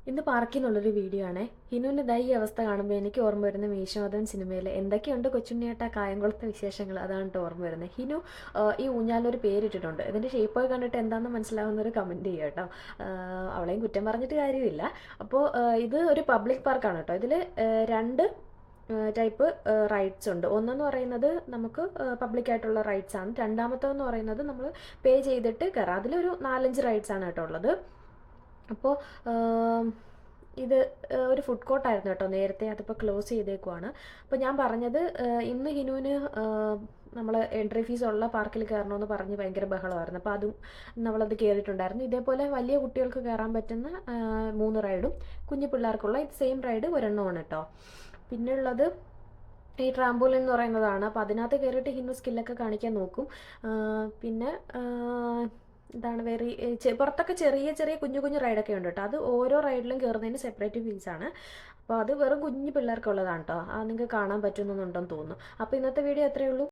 ഇന്ന് പാർക്കിൽ നിന്നുള്ളൊരു വീഡിയോ ആണേ. ഹിനുവിൻ്റെ ഈ അവസ്ഥ കാണുമ്പോൾ എനിക്ക് ഓർമ്മ വരുന്ന മീശമാധവൻ സിനിമയിൽ എന്തൊക്കെയുണ്ട് കൊച്ചുണ്ണിയേട്ട കായംകുളത്തെ വിശേഷങ്ങൾ, അതാണ് കേട്ടോ ഓർമ്മ വരുന്നത്. ഹിനു ഈ ഊഞ്ഞാലൊരു പേരിട്ടിട്ടുണ്ട്. ഇതിൻ്റെ ഷേപ്പൊക്കെ കണ്ടിട്ട് എന്താണെന്ന് മനസ്സിലാവുന്നൊരു കമൻറ്റ് ചെയ്യുക കേട്ടോ. അവളെയും കുറ്റം പറഞ്ഞിട്ട് കാര്യമില്ല. അപ്പോൾ ഇത് ഒരു പബ്ലിക് പാർക്കാണ് കേട്ടോ. ഇതിൽ രണ്ട് ടൈപ്പ് റൈഡ്സ് ഉണ്ട്. ഒന്നെന്ന് പറയുന്നത് നമുക്ക് പബ്ലിക്കായിട്ടുള്ള റൈഡ്സ് ആണ്. രണ്ടാമത്തേന്ന് പറയുന്നത് നമ്മൾ പേ ചെയ്തിട്ട് കയറാം. അതിലൊരു 4-5 റൈഡ്സ് ആണ് കേട്ടോ ഉള്ളത്. അപ്പോൾ ഇത് ഒരു ഫുഡ് കോർട്ടായിരുന്നു കേട്ടോ നേരത്തെ, അതിപ്പോൾ ക്ലോസ് ചെയ്തേക്കുവാണ്. അപ്പോൾ ഞാൻ പറഞ്ഞത് ഇന്ന് ഹിനുവിന് നമ്മൾ എൻട്രി ഫീസ് ഉള്ള പാർക്കിൽ കയറണമെന്ന് പറഞ്ഞ് ഭയങ്കര ബഹളമായിരുന്നു. അപ്പോൾ അതും നമ്മളത് കയറിയിട്ടുണ്ടായിരുന്നു. ഇതേപോലെ വലിയ കുട്ടികൾക്ക് കയറാൻ പറ്റുന്ന 3 റൈഡും കുഞ്ഞു പിള്ളേർക്കുള്ള ഇത് സെയിം റൈഡ് ഒരെണ്ണമാണ് കേട്ടോ. പിന്നെ ഉള്ളത് ഈ ട്രാംപോലിൻ എന്ന് പറയുന്നതാണ്. അപ്പോൾ അതിനകത്ത് കയറിയിട്ട് ഹിന്നു സ്കില്ലൊക്കെ കാണിക്കാൻ നോക്കും. പിന്നെ ഇതാണ് പുറത്തൊക്കെ ചെറിയ ചെറിയ കുഞ്ഞു കുഞ്ഞു റൈഡൊക്കെ ഉണ്ട് കേട്ടോ. അത് ഓരോ റൈഡിലും കയറുന്നതിന് സെപ്പറേറ്റ് ഫീസാണ്. അപ്പോൾ അത് വെറും കുഞ്ഞു പിള്ളേർക്കുള്ളതാണ് കേട്ടോ. അത് നിങ്ങൾക്ക് കാണാൻ പറ്റുന്നുണ്ടെന്ന് തോന്നുന്നു. അപ്പോൾ ഇന്നത്തെ വീഡിയോ അത്രയേ ഉള്ളൂ.